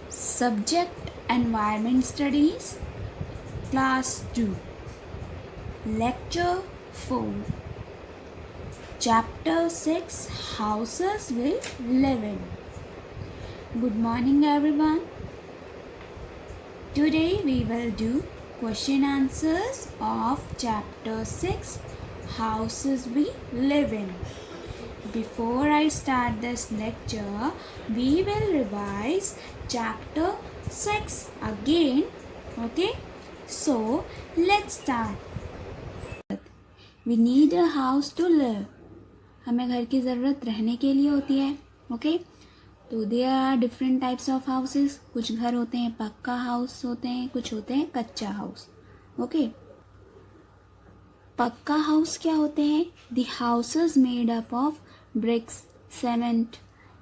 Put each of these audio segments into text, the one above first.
Subject Environment Studies Class 2 Lecture 4 Chapter 6 Houses We Live In. Good morning everyone. Today we will do question answers of Chapter 6 Houses We Live In. Before I start this lecture, we will revise Chapter 6 again. Okay? So, let's start. We need a house to live. हमें घर की ज़रूरत रहने के लिए होती है. Okay तो there are different types of houses. कुछ घर होते हैं पक्का हाउस होते हैं, कुछ होते हैं कच्चा हाउस. ओके पक्का हाउस क्या होते हैं? The houses made up of bricks, cement,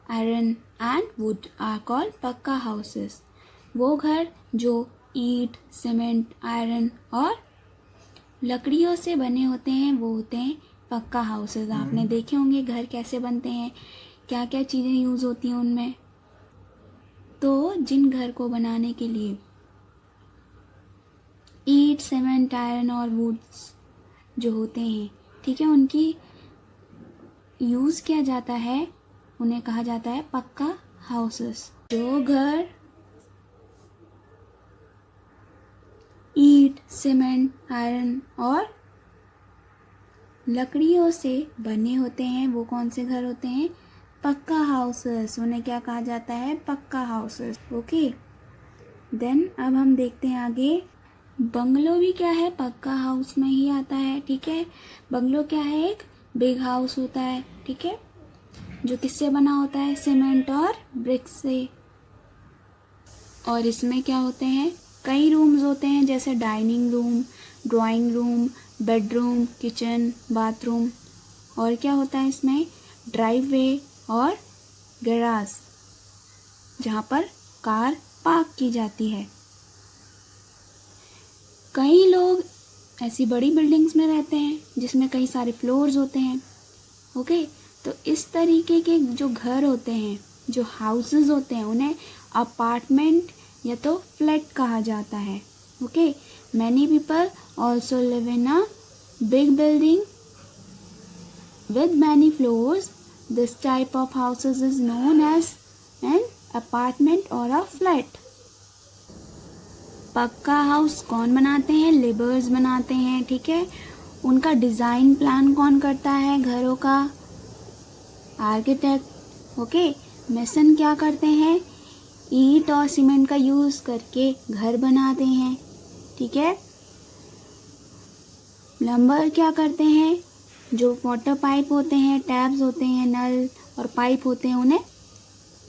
iron and wood are called पक्का houses. वो घर जो ईंट, सीमेंट, आयरन और लकड़ियों से बने होते हैं वो होते हैं पक्का हाउसेस. आपने देखे होंगे घर कैसे बनते हैं, क्या क्या चीज़ें यूज़ होती हैं उनमें. तो जिन घर को बनाने के लिए ईंट, सीमेंट, आयरन और वुड्स जो होते हैं, ठीक है, उनकी यूज़ किया जाता है, उन्हें कहा जाता है पक्का हाउसेस. जो घर ईंट, सीमेंट, आयरन और लकड़ियों से बने होते हैं वो कौन से घर होते हैं? पक्का हाउसेस. उन्हें क्या कहा जाता है? पक्का हाउसेस. ओके देन अब हम देखते हैं आगे. बंगलो भी क्या है? पक्का हाउस में ही आता है. ठीक है, बंगलो क्या है? एक बिग हाउस होता है. ठीक है, जो किससे बना होता है? सीमेंट और ब्रिक्स से. और इसमें क्या होते हैं? कई रूम्स होते हैं, जैसे dining room, drawing room, bedroom, kitchen, bathroom. और क्या होता है इसमें? ड्राइववे और गैराज, जहाँ पर कार पार्क की जाती है. कई लोग ऐसी बड़ी बिल्डिंग्स में रहते हैं जिसमें कई सारे फ्लोर्स होते हैं. ओके तो इस तरीके के जो घर होते हैं, जो हाउसेस होते हैं, उन्हें अपार्टमेंट या तो फ्लैट कहा जाता है. Okay many people also live in a big building with many floors. This type of houses is known as an apartment और अ फ्लैट. पक्का हाउस कौन बनाते हैं? लेबर्स बनाते हैं. ठीक है, उनका डिज़ाइन प्लान कौन करता है घरों का? आर्किटेक्ट. ओके मेसन क्या करते हैं? ईंट और सीमेंट का यूज़ करके घर बनाते हैं. ठीक है, प्लम्बर क्या करते हैं? जो वाटर पाइप होते हैं, टैब्स होते हैं, नल और पाइप होते हैं, उन्हें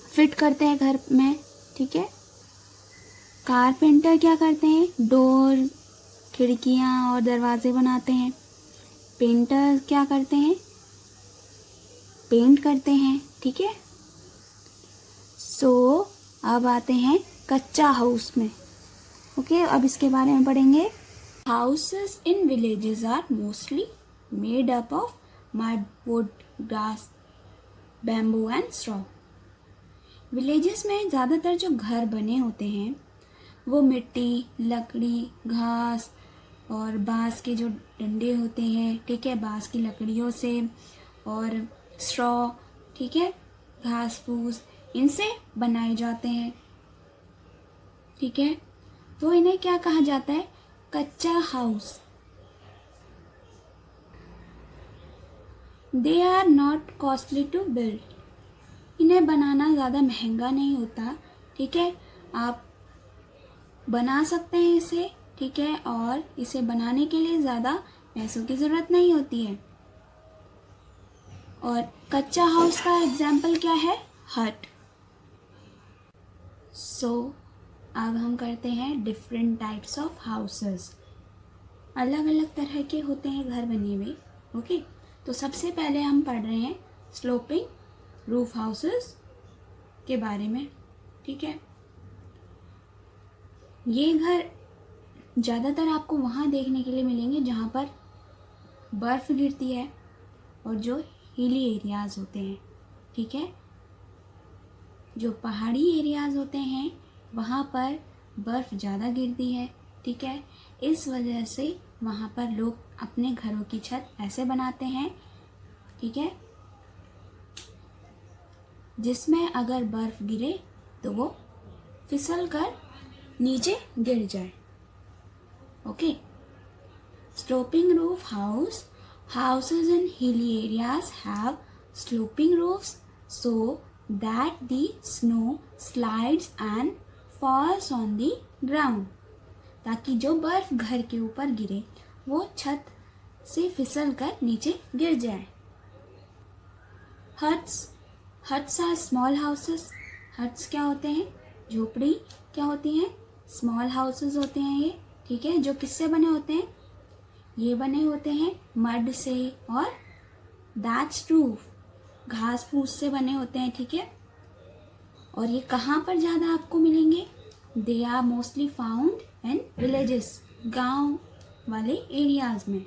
फिट करते हैं घर में. ठीक है, कारपेंटर क्या करते हैं? डोर, खिड़कियाँ और दरवाजे बनाते हैं. पेंटर क्या करते हैं? पेंट करते हैं. ठीक है, सो अब आते हैं कच्चा हाउस में. ओके अब इसके बारे में पढ़ेंगे. Houses in villages are mostly made up of mud, wood, grass, bamboo and straw. Villages में ज़्यादातर जो घर बने होते हैं वो मिट्टी, लकड़ी, घास और बांस के जो डंडे होते हैं, ठीक है, बांस की लकड़ियों से, और स्ट्रॉ, ठीक है, घास फूस, इनसे बनाए जाते हैं. ठीक है, तो इन्हें क्या कहा जाता है? Kutcha house. They are not costly to build. इन्हें बनाना ज़्यादा महंगा नहीं होता. ठीक है, आप बना सकते हैं इसे. ठीक है, और इसे बनाने के लिए ज़्यादा पैसों की ज़रूरत नहीं होती है. और कच्चा हाउस का एग्जाम्पल क्या है? हट. सो अब हम करते हैं डिफरेंट टाइप्स ऑफ हाउसेस. अलग अलग तरह के होते हैं घर बने हुए. ओके तो सबसे पहले हम पढ़ रहे हैं स्लोपिंग रूफ हाउसेस के बारे में. ठीक है, ये घर ज़्यादातर आपको वहाँ देखने के लिए मिलेंगे जहाँ पर बर्फ़ गिरती है और जो हिली एरियाज़ होते हैं. ठीक है, जो पहाड़ी एरियाज़ होते हैं वहाँ पर बर्फ़ ज़्यादा गिरती है, ठीक है। इस वजह से वहाँ पर लोग अपने घरों की छत ऐसे बनाते हैं, ठीक है, जिसमें अगर बर्फ़ गिरे तो वो फिसल कर नीचे गिर जाए। Okay. Sloping roof house, houses in hilly areas have sloping roofs so that the snow slides and falls on the ground, ताकि जो बर्फ घर के ऊपर गिरे वो छत से फिसल कर नीचे गिर जाए। Huts are small houses. Huts क्या होते हैं? झोपड़ी क्या होती हैं? स्मॉल हाउसेस होते हैं ये, ठीक है, जो किससे बने होते हैं? ये बने होते हैं मड से और दैट्स रूफ, घास फूस से बने होते हैं, ठीक है। और ये कहाँ पर ज़्यादा आपको मिलेंगे? They are mostly found in villages, गांव वाले एरियाज में।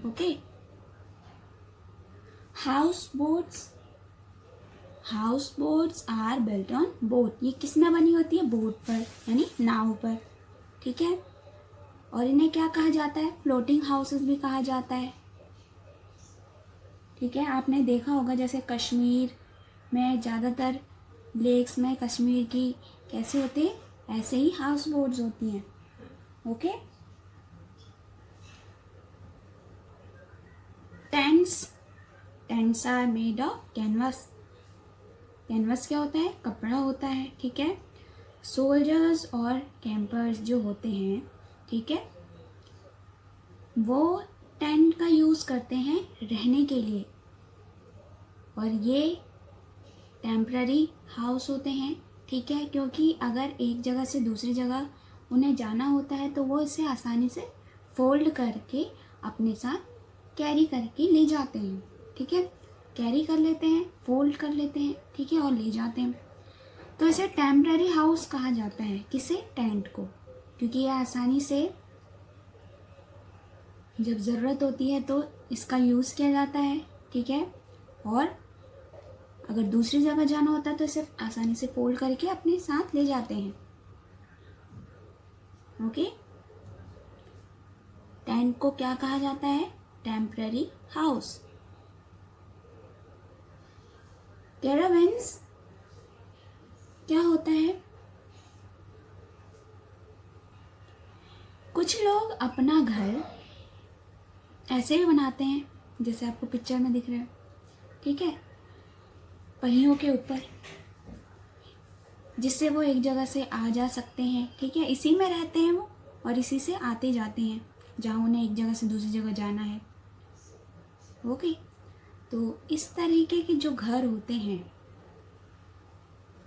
Okay. House boats are built on boat. ये किस में बनी होती है? बोट पर, यानी नाव पर, ठीक है। और इन्हें क्या कहा जाता है? फ्लोटिंग हाउसेस भी कहा जाता है, ठीक है। आपने देखा होगा जैसे कश्मीर में ज़्यादातर लेक्स में कश्मीर की कैसे होते हैं, ऐसे ही हाउस बोट्स होती हैं। Okay. Tents are made of canvas. Canvas क्या होता है? कपड़ा होता है, ठीक है। सोल्जर्स और कैंपर्स जो होते हैं, ठीक है, वो टेंट का यूज़ करते हैं रहने के लिए। और ये टेम्पररी हाउस होते हैं, ठीक है, क्योंकि अगर एक जगह से दूसरी जगह उन्हें जाना होता है तो वो इसे आसानी से फोल्ड करके अपने साथ कैरी करके ले जाते हैं, ठीक है। कैरी कर लेते हैं, फोल्ड कर लेते हैं, ठीक है, और ले जाते हैं। तो इसे टेम्पररी हाउस कहा जाता है। किसे? टेंट को, क्योंकि यह आसानी से जब ज़रूरत होती है तो इसका यूज़ किया जाता है, ठीक है। और अगर दूसरी जगह जाना होता है तो इसे आसानी से फोल्ड करके अपने साथ ले जाते हैं। ओके। टेंट को क्या कहा जाता है? Temporary house. कैरावेन्स क्या होता है? कुछ लोग अपना घर ऐसे ही बनाते हैं जैसे आपको पिक्चर में दिख रहा है, ठीक है, पहियों के ऊपर, जिससे वो एक जगह से आ जा सकते हैं, ठीक है। इसी में रहते हैं वो और इसी से आते जाते हैं जहाँ उन्हें एक जगह से दूसरी जगह जाना है। ओके। तो इस तरीके के जो घर होते हैं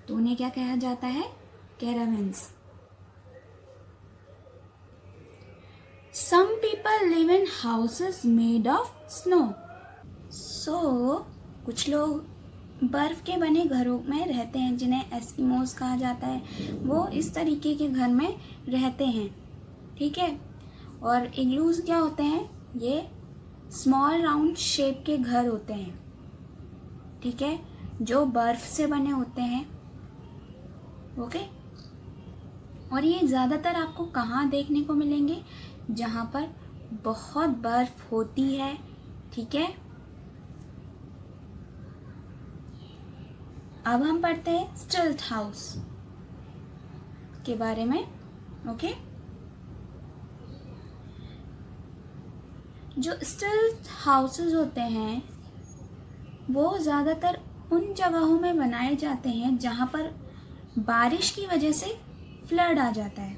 तो उन्हें क्या कहा जाता है? कैरावेन्स। Some people live in houses made of snow. So, कुछ लोग बर्फ के बने घरों में रहते हैं जिन्हें एस्किमोस कहा जाता है। वो इस तरीके के घर में रहते हैं, ठीक है। और इग्लूज क्या होते हैं? ये स्मॉल राउंड शेप के घर होते हैं, ठीक है, जो बर्फ से बने होते हैं। ओके। और ये ज़्यादातर आपको कहाँ देखने को मिलेंगे? जहाँ पर बहुत बर्फ होती है, ठीक है। अब हम पढ़ते हैं स्टिल्ट हाउस के बारे में। ओके। जो स्टिल्ट हाउसेस होते हैं वो ज़्यादातर उन जगहों में बनाए जाते हैं जहाँ पर बारिश की वजह से फ्लड आ जाता है,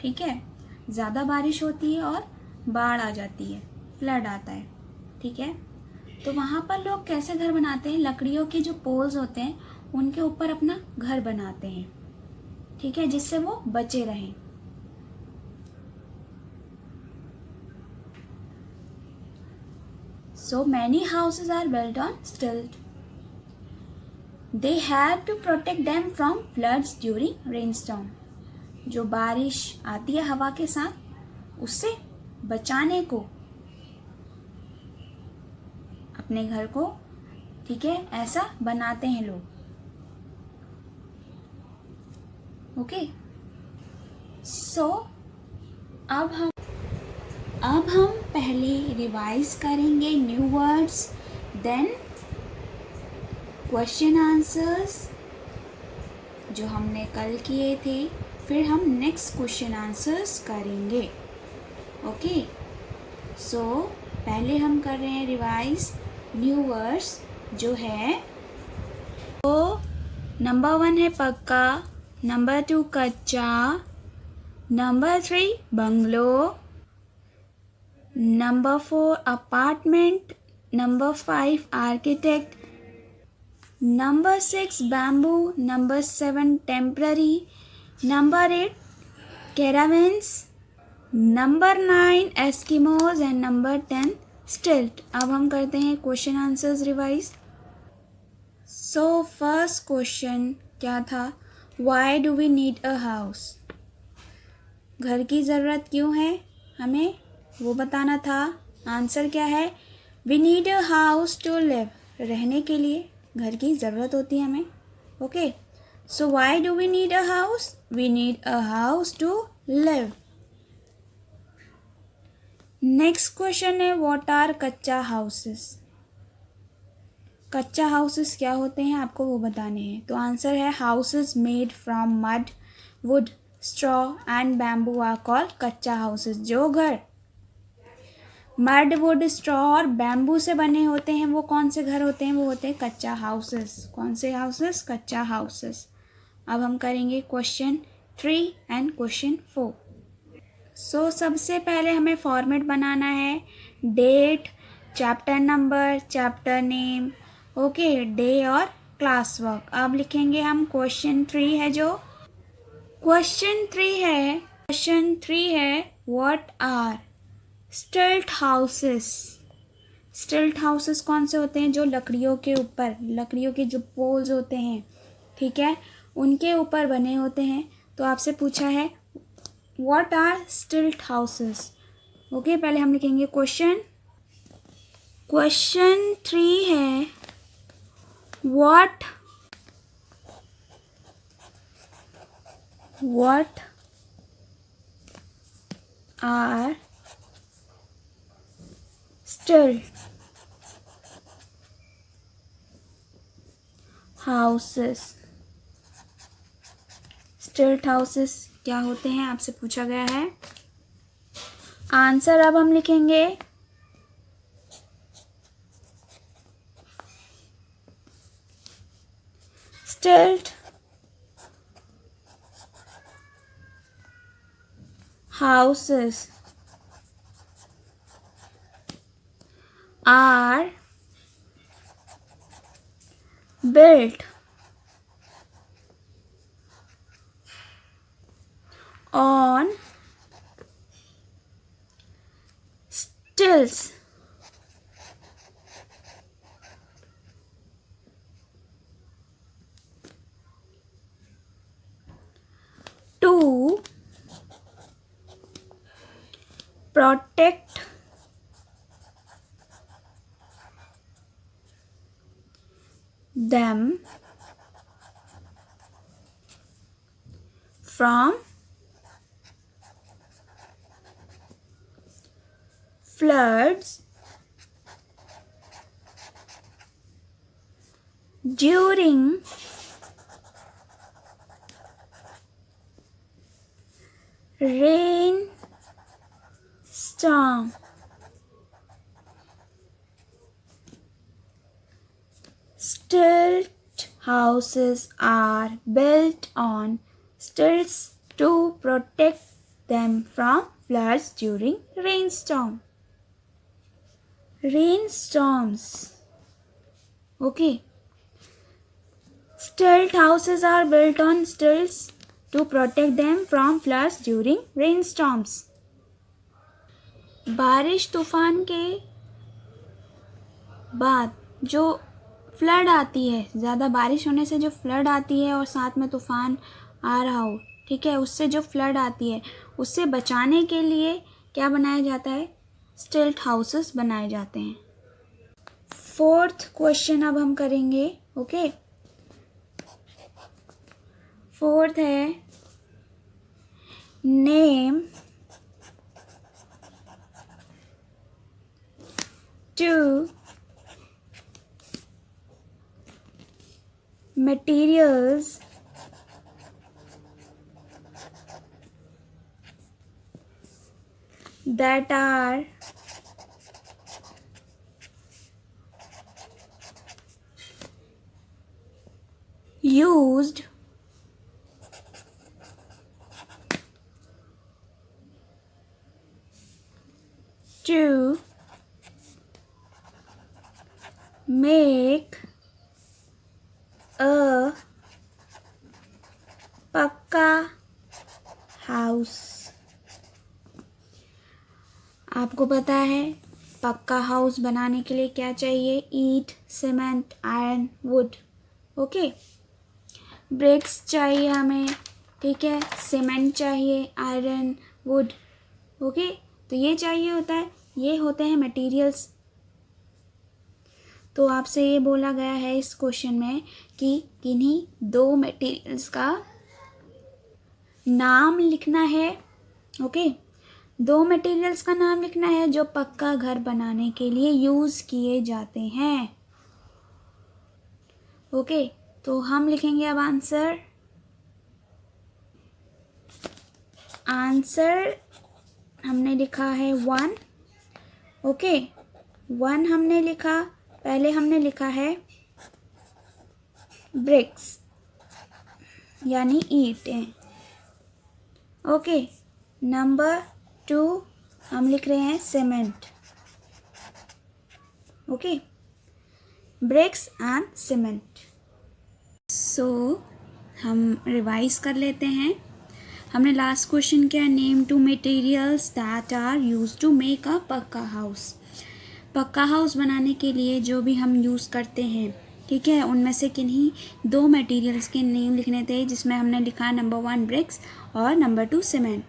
ठीक है। ज़्यादा बारिश होती है और बाढ़ आ जाती है, फ्लड आता है, ठीक है। तो वहाँ पर लोग कैसे घर बनाते हैं? लकड़ियों के जो पोल्स होते हैं उनके ऊपर अपना घर बनाते हैं, ठीक है, जिससे वो बचे रहें। So many houses are built on stilt. They have to protect them from floods during rainstorm. जो बारिश आती है हवा के साथ, उससे बचाने को अपने घर को, ठीक है, ऐसा बनाते हैं लोग। ओके, सो अब हम पहले रिवाइज करेंगे new words, then question answers जो हमने कल किए थे, फिर हम नेक्स्ट क्वेश्चन आंसर्स करेंगे। ओके, सो पहले हम कर रहे हैं रिवाइज न्यू वर्ड्स जो है, तो नंबर 1 है पक्का, number 2 kutcha, number 3 bungalow, number 4 apartment, number 5 architect, number 6 bamboo, number 7 temporary, number 8 caravans, number 9 Eskimos and number 10 stilt. अब हम करते हैं question answers revise. So first question क्या था, why do we need a house, घर की ज़रूरत क्यों है हमें, वो बताना था। आंसर क्या है, we need a house to live, रहने के लिए घर की ज़रूरत होती है हमें। Okay, so why do we need a house, we need a house to live. Next question है, what are kutcha houses, kutcha houses क्या होते हैं आपको वो बताने हैं। तो आंसर है, houses made from mud, wood, straw and bamboo are called kutcha houses. जो घर मड, वुड, स्ट्रॉ और बैम्बू से बने होते हैं वो कौन से घर होते हैं, वो होते हैं कच्चा हाउसेस। कौन से हाउसेस, कच्चा हाउसेस। अब हम करेंगे क्वेश्चन 3 एंड क्वेश्चन 4। सो सबसे पहले हमें फॉर्मेट बनाना है, date, chapter number, chapter name, okay, day और क्लास वर्क। अब लिखेंगे हम क्वेश्चन 3 है, जो क्वेश्चन 3 है what are stilt houses. Stilt houses कौन से होते हैं, जो लकड़ियों के ऊपर, लकड़ियों के जो पोल्स होते हैं, ठीक है, उनके ऊपर बने होते हैं। तो आपसे पूछा है what are stilt houses. Okay, पहले हम लिखेंगे क्वेश्चन 3 है what are stilt houses. Stilt houses क्या होते हैं आपसे पूछा गया है। आंसर अब हम लिखेंगे, स्टिल्ट houses are built on stilts to protect them from floods during rainstorm. Stilt houses are built on stilts to protect them from floods during rainstorm. Rainstorms. Okay. Stilt houses are built on stilts to protect them from floods during rainstorms. बारिश तूफान के बाद जो flood आती है, ज़्यादा बारिश होने से जो फ्लड आती है और साथ में तूफान आ रहा हो, ठीक है, उससे जो फ्लड आती है उससे बचाने के लिए क्या बनाया जाता है, स्टिल्ट हाउसेस बनाए जाते हैं। फोर्थ क्वेश्चन अब हम करेंगे। ओके, फोर्थ है materials that are used to make a पक्का हाउस। आपको पता है पक्का हाउस बनाने के लिए क्या चाहिए? ईंट, cement, iron, wood. Okay, bricks चाहिए हमें, ठीक है, सीमेंट चाहिए, आयरन, वुड। ओके, तो ये चाहिए होता है, ये होते हैं मटेरियल्स। तो आपसे ये बोला गया है इस क्वेश्चन में कि किन्हीं दो मटेरियल्स का नाम लिखना है। ओके, दो मटेरियल्स का नाम लिखना है जो पक्का घर बनाने के लिए यूज़ किए जाते हैं। ओके, तो हम लिखेंगे अब आंसर। आंसर हमने लिखा है 1। ओके, 1 हमने लिखा। पहले हमने लिखा है ब्रिक्स यानी ईंटें। ओके, नंबर 2 हम लिख रहे हैं cement. Okay, bricks and cement. So हम रिवाइज कर लेते हैं। हमने लास्ट क्वेश्चन किया, name 2 materials that are use to make a pucca house. पक्का हाउस बनाने के लिए जो भी हम यूज़ करते हैं, ठीक है, उनमें से किन्हीं दो मटेरियल्स के नेम लिखने थे, जिसमें हमने लिखा नंबर 1 ब्रिक्स और नंबर 2 सीमेंट।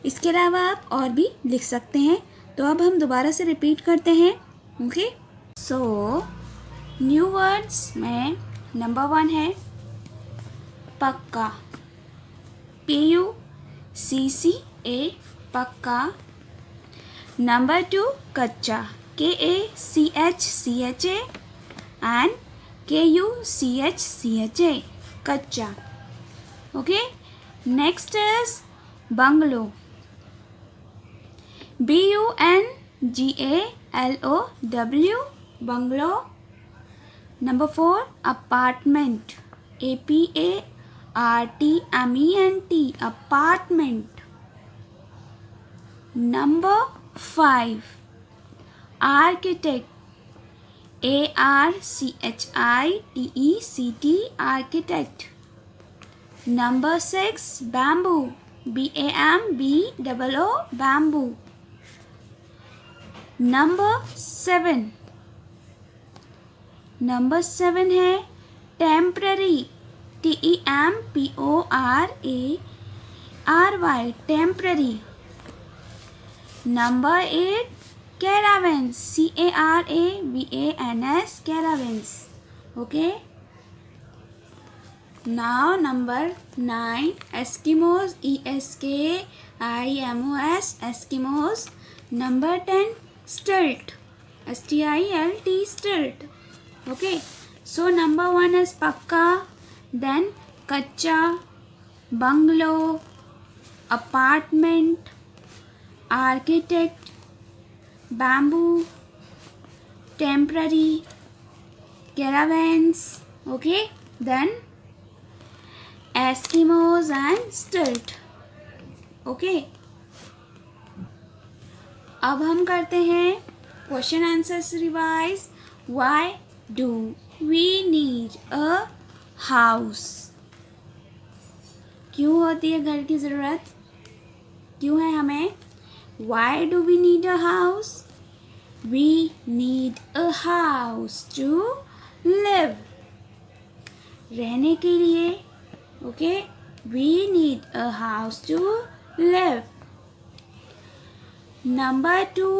इसके अलावा आप और भी लिख सकते हैं। तो अब हम दोबारा से रिपीट करते हैं। ओके, सो न्यू वर्ड्स में नंबर 1 है पक्का, PUCCA, पक्का। नंबर 2 कच्चा, KACHCHA and KUCHCHA, kutcha. Okay, next is bungalow, BUNGALOW, bungalow. Number 4 apartment, APARTMENT, apartment. Number 5 architect, ARCHITECT, architect. Number 6 bamboo, BAMBOO, bamboo. Number 7 है temporary, TEMPORARY, temporary. Number 8 caravans, CARAVANS, caravans. Okay, now number 9 Eskimos, ESKIMOS, Eskimos. Number 10 stilt, STILT, stilt. Okay, so number 1 is pucca, then kutcha, bungalow, apartment, architect, bamboo, temporary, caravans, okay, then Eskimos and stilt, okay। अब हम करते हैं question answers revise. Why do we need a house? क्यों होती है घर की ज़रूरत? क्यों है हमें? Why do we need a house? We need a house to live, रहने के लिए। Okay, we need a house to live. Number 2,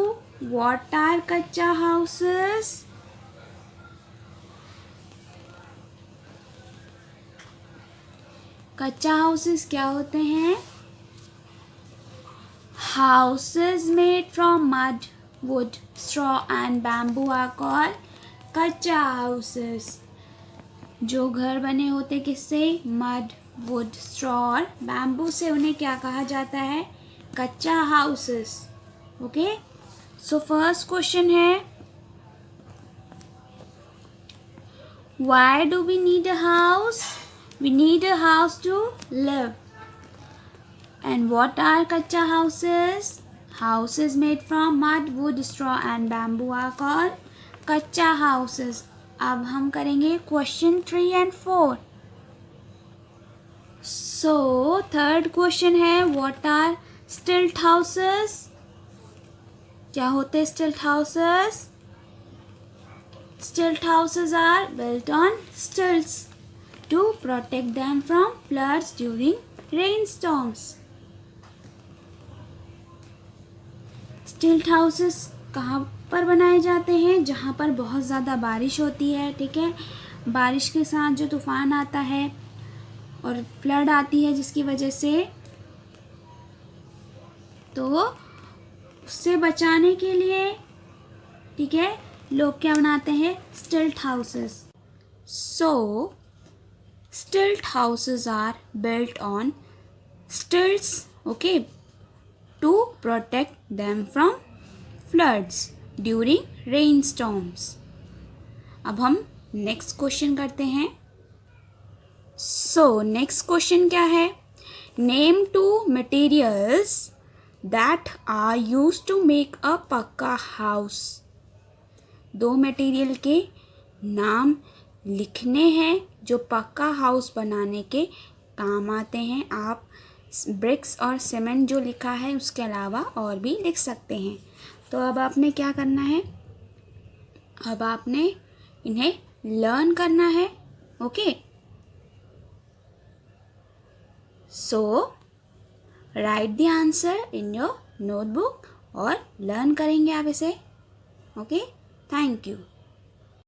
what are कच्चा houses? कच्चा houses क्या होते हैं? Houses made from mud, wood, straw and bamboo are called kacha houses. जो घर बने होते किससे, मड, वुड, स्ट्रॉ और बैम्बू से, उन्हें क्या कहा जाता है, कच्चा हाउसेस। ओके, सो फर्स्ट क्वेश्चन है, why do we need a house? We need a house to live. And what are kacha houses? Houses made from mud, wood, straw and bamboo are called kacha houses. अब हम करेंगे question 3 and 4. So third question है, what are stilt houses? क्या होते हैं stilt houses? Stilt houses are built on stilts to protect them from floods during rainstorms. Stilt houses कहाँ पर बनाए जाते हैं, जहाँ पर बहुत ज़्यादा बारिश होती है, ठीक है, बारिश के साथ जो तूफान आता है और फ्लड आती है जिसकी वजह से, तो उससे बचाने के लिए, ठीक है, लोग क्या बनाते हैं, स्टिल्ट houses. So stilt houses are built on stilts, okay, to protect them from floods during rain storms. अब हम नेक्स्ट क्वेश्चन करते हैं. सो नेक्स्ट क्वेश्चन क्या है, name 2 materials that are used to make a pucca house. 2 material के नाम लिखने हैं जो पक्का हाउस बनाने के काम आते हैं. आप ब्रिक्स और सीमेंट जो लिखा है उसके अलावा और भी लिख सकते हैं. तो अब आपने क्या करना है, अब आपने इन्हें लर्न करना है. Okay, so right the answer in your notebook और लर्न करेंगे आप इसे. Okay, thank you.